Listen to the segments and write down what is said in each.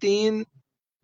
3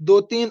2-3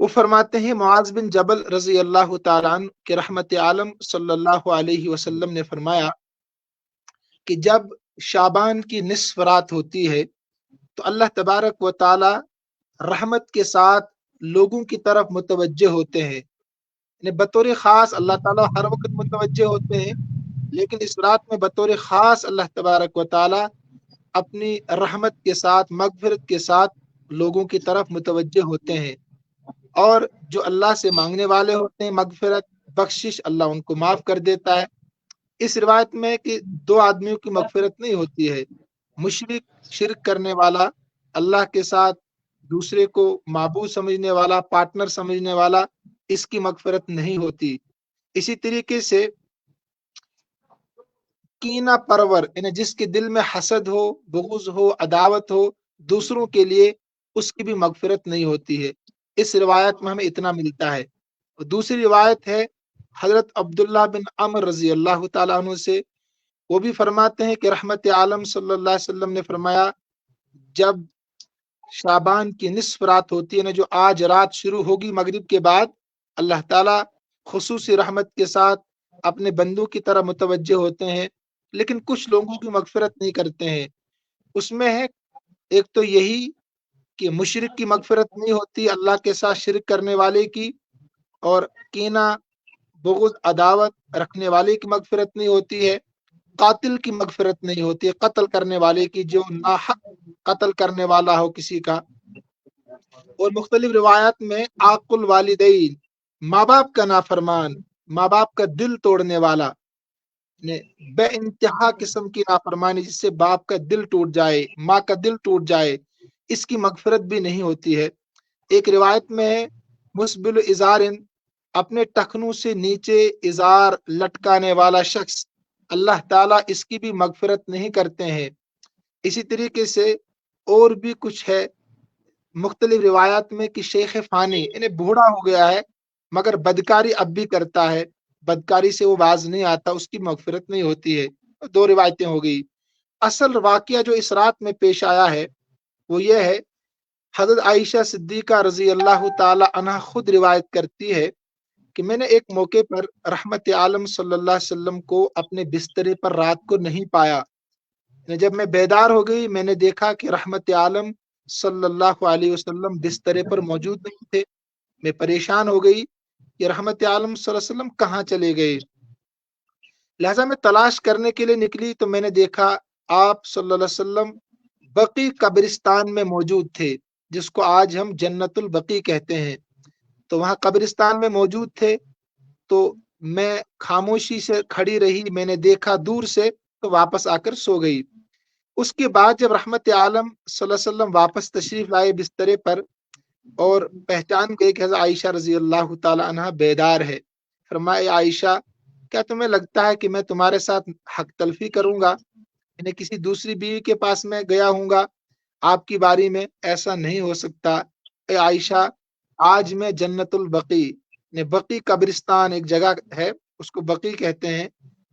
وہ فرماتے ہیں معاذ بن جبل رضی اللہ تعالیٰ عنہ کہ رحمت عالم صلی اللہ علیہ وسلم نے فرمایا کہ جب شعبان کی نصف رات ہوتی ہے تو اللہ تبارک و تعالی رحمت کے ساتھ لوگوں کی طرف متوجہ ہوتے ہیں، یعنی بطور خاص اللہ تعالیٰ ہر وقت متوجہ ہوتے ہیں، لیکن اس رات میں بطور خاص اللہ تبارک و تعالی اپنی رحمت کے ساتھ مغفرت کے ساتھ لوگوں کی طرف متوجہ ہوتے ہیں، اور جو اللہ سے مانگنے والے ہوتے ہیں مغفرت بخشش، اللہ ان کو معاف کر دیتا ہے۔ اس روایت میں کہ دو آدمیوں کی مغفرت نہیں ہوتی ہے، مشرک شرک کرنے والا، اللہ کے ساتھ دوسرے کو معبود سمجھنے والا، پارٹنر سمجھنے والا، اس کی مغفرت نہیں ہوتی۔ اسی طریقے سے کینہ پرور، یعنی جس کے دل میں حسد ہو، بغض ہو، عداوت ہو دوسروں کے لیے، اس کی بھی مغفرت نہیں ہوتی ہے۔ اس روایت میں ہمیں اتنا ملتا ہے۔ دوسری روایت ہے حضرت عبداللہ بن عمر رضی اللہ تعالیٰ عنہ سے، وہ بھی فرماتے ہیں کہ رحمت عالم صلی اللہ علیہ وسلم نے فرمایا جب شعبان کی نصف رات ہوتی ہے نا، جو آج رات شروع ہوگی مغرب کے بعد، اللہ تعالیٰ خصوصی رحمت کے ساتھ اپنے بندوں کی طرح متوجہ ہوتے ہیں، لیکن کچھ لوگوں کی مغفرت نہیں کرتے ہیں۔ اس میں ہے ایک تو یہی کہ مشرک کی مغفرت نہیں ہوتی، اللہ کے ساتھ شرک کرنے والے کی، اور کینہ بغض عداوت رکھنے والے کی مغفرت نہیں ہوتی ہے، قاتل کی مغفرت نہیں ہوتی ہے، قتل کرنے والے کی، جو ناحق قتل کرنے والا ہو کسی کا۔ اور مختلف روایات میں عاق الوالدین، ماں باپ کا نافرمان، ماں باپ کا دل توڑنے والا، بے انتہا قسم کی نافرمانی جس سے باپ کا دل ٹوٹ جائے، ماں کا دل ٹوٹ جائے، اس کی مغفرت بھی نہیں ہوتی ہے۔ ایک روایت میں ہے مسبل ازارن، اپنے ٹخنوں سے نیچے ازار لٹکانے والا شخص، اللہ تعالیٰ اس کی بھی مغفرت نہیں کرتے ہیں۔ اسی طریقے سے اور بھی کچھ ہے مختلف روایات میں کہ شیخ فانی، یعنی بوڑھا ہو گیا ہے مگر بدکاری اب بھی کرتا ہے، بدکاری سے وہ باز نہیں آتا، اس کی مغفرت نہیں ہوتی ہے۔ دو روایتیں ہو گئی۔ اصل واقعہ جو اس رات میں پیش آیا ہے وہ یہ ہے، حضرت عائشہ صدیقہ رضی اللہ تعالی عنہ خود روایت کرتی ہے کہ میں نے ایک موقع پر رحمت عالم صلی اللہ علیہ وسلم کو اپنے بسترے پر رات کو نہیں پایا۔ جب میں بیدار ہو گئی میں نے دیکھا کہ رحمت عالم صلی اللہ علیہ وسلم بسترے پر موجود نہیں تھے۔ میں پریشان ہو گئی کہ رحمت عالم صلی اللہ علیہ وسلم کہاں چلے گئے، لہذا میں تلاش کرنے کے لیے نکلی تو میں نے دیکھا آپ صلی اللہ علیہ وسلم بقی قبرستان میں موجود تھے، جس کو آج ہم جنت البقی کہتے ہیں۔ تو وہاں قبرستان میں موجود تھے، تو میں خاموشی سے کھڑی رہی، میں نے دیکھا دور سے تو واپس آ کر سو گئی۔ اس کے بعد جب رحمت عالم صلی اللہ علیہ وسلم واپس تشریف لائے بسترے پر اور پہچان گئے کہ حضرت عائشہ رضی اللہ تعالی عنہ بیدار ہے، فرمایا عائشہ کیا تمہیں لگتا ہے کہ میں تمہارے ساتھ حق تلفی کروں گا، یعنی کسی دوسری بیوی کے پاس میں گیا ہوں گا آپ کی باری میں؟ ایسا نہیں ہو سکتا اے عائشہ، آج میں جنت البقی، بقی قبرستان ایک جگہ ہے اس کو بقی کہتے ہیں،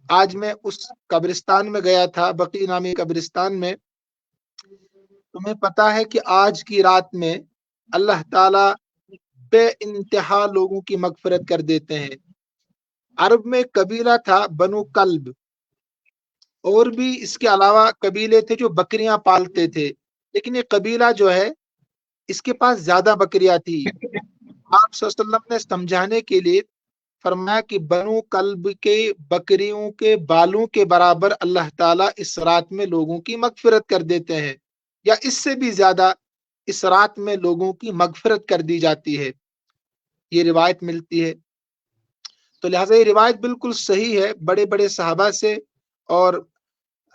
آج میں اس قبرستان میں گیا تھا، بقی نامی قبرستان میں۔ تمہیں پتا ہے کہ آج کی رات میں اللہ تعالی بے انتہا لوگوں کی مغفرت کر دیتے ہیں۔ عرب میں ایک قبیلہ تھا بنو کلب، اور بھی اس کے علاوہ قبیلے تھے جو بکریاں پالتے تھے، لیکن یہ قبیلہ جو ہے اس کے پاس زیادہ بکریاں تھی۔ آپ صلی اللہ علیہ وسلم نے سمجھانے کے لیے فرمایا کہ بنو کلب کے بکریوں کے بالوں کے برابر اللہ تعالیٰ اس رات میں لوگوں کی مغفرت کر دیتے ہیں، یا اس سے بھی زیادہ اس رات میں لوگوں کی مغفرت کر دی جاتی ہے، یہ روایت ملتی ہے۔ تو لہٰذا یہ روایت بالکل صحیح ہے بڑے بڑے صحابہ سے، اور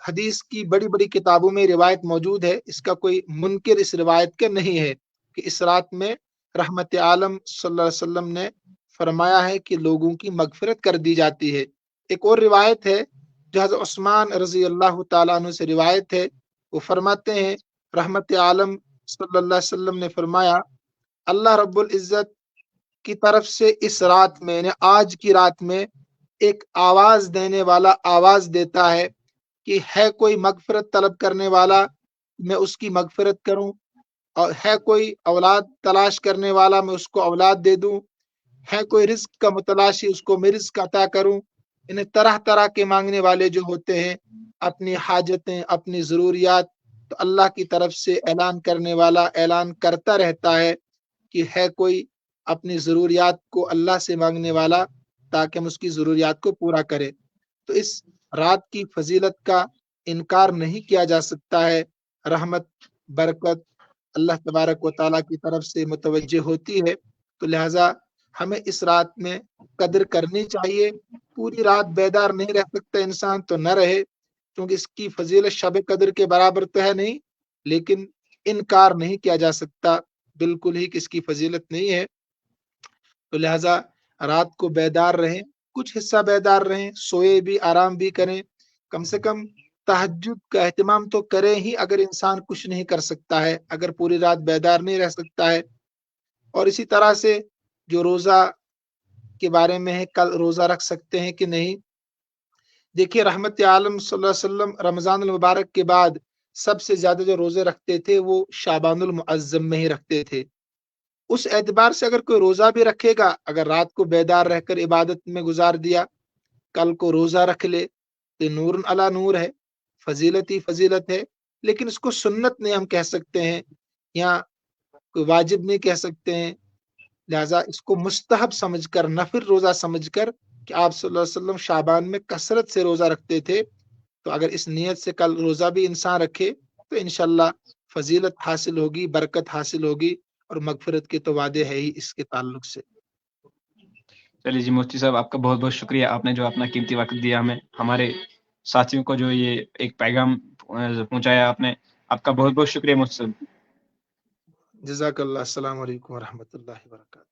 حدیث کی بڑی بڑی کتابوں میں روایت موجود ہے، اس کا کوئی منکر اس روایت کا نہیں ہے کہ اس رات میں رحمت عالم صلی اللہ علیہ وسلم نے فرمایا ہے کہ لوگوں کی مغفرت کر دی جاتی ہے۔ ایک اور روایت ہے جو حضرت عثمان رضی اللہ تعالیٰ عنہ سے روایت ہے، وہ فرماتے ہیں رحمت عالم صلی اللہ علیہ وسلم نے فرمایا اللہ رب العزت کی طرف سے اس رات میں، یعنی آج کی رات میں، ایک آواز دینے والا آواز دیتا ہے کہ ہے کوئی مغفرت طلب کرنے والا، میں اس کی مغفرت کروں۔ اور ہے کوئی اولاد تلاش کرنے والا میں اس کو اولاد دے دوں، ہے کوئی رزق کا متلاشی اس کو میں رزق عطا کروں۔ انہیں طرح طرح کے مانگنے والے جو ہوتے ہیں اپنی حاجتیں اپنی ضروریات، تو اللہ کی طرف سے اعلان کرنے والا اعلان کرتا رہتا ہے کہ ہے کوئی اپنی ضروریات کو اللہ سے مانگنے والا تاکہ ہم اس کی ضروریات کو پورا کرے۔ تو اس رات کی فضیلت کا انکار نہیں کیا جا سکتا ہے۔ رحمت برکت اللہ تبارک و تعالیٰ کی طرف سے متوجہ ہوتی ہے، تو لہٰذا ہمیں اس رات میں قدر کرنی چاہیے۔ پوری رات بیدار نہیں رہ سکتا انسان تو نہ رہے، کیونکہ اس کی فضیلت شب قدر کے برابر تو ہے نہیں، لیکن انکار نہیں کیا جا سکتا بالکل ہی کہ اس کی فضیلت نہیں ہے۔ تو لہٰذا رات کو بیدار رہیں، کچھ حصہ بیدار رہیں، سوئے بھی آرام بھی کریں، کم سے کم تہجد کا اہتمام تو کریں ہی اگر انسان کچھ نہیں کر سکتا ہے، اگر پوری رات بیدار نہیں رہ سکتا ہے۔ اور اسی طرح سے جو روزہ کے بارے میں ہے، کل روزہ رکھ سکتے ہیں کہ نہیں؟ دیکھیے رحمت عالم صلی اللہ علیہ وسلم رمضان المبارک کے بعد سب سے زیادہ جو روزے رکھتے تھے وہ شعبان المعظم میں ہی رکھتے تھے۔ اس اعتبار سے اگر کوئی روزہ بھی رکھے گا، اگر رات کو بیدار رہ کر عبادت میں گزار دیا، کل کو روزہ رکھ لے تو نور علی نور ہے، فضیلت ہی فضیلت ہے، لیکن اس کو سنت نہیں ہم کہہ سکتے ہیں یا کوئی واجب نہیں کہہ سکتے ہیں۔ لہٰذا اس کو مستحب سمجھ کر، نفل روزہ سمجھ کر کہ آپ صلی اللہ علیہ وسلم شعبان میں کثرت سے روزہ رکھتے تھے، تو اگر اس نیت سے کل روزہ بھی انسان رکھے تو انشاءاللہ فضیلت حاصل ہوگی، برکت حاصل ہوگی، اور مغفرت کے تو وعدے ہے ہی اس کے تعلق سے۔ چلیے جی مفتی صاحب، آپ کا بہت بہت شکریہ، آپ نے جو اپنا قیمتی وقت دیا ہمیں، ہمارے ساتھیوں کو جو یہ ایک پیغام پہنچایا آپ نے، آپ کا بہت بہت شکریہ مفتی صاحب۔ جزاک اللہ، السلام علیکم ورحمۃ اللہ وبرکاتہ۔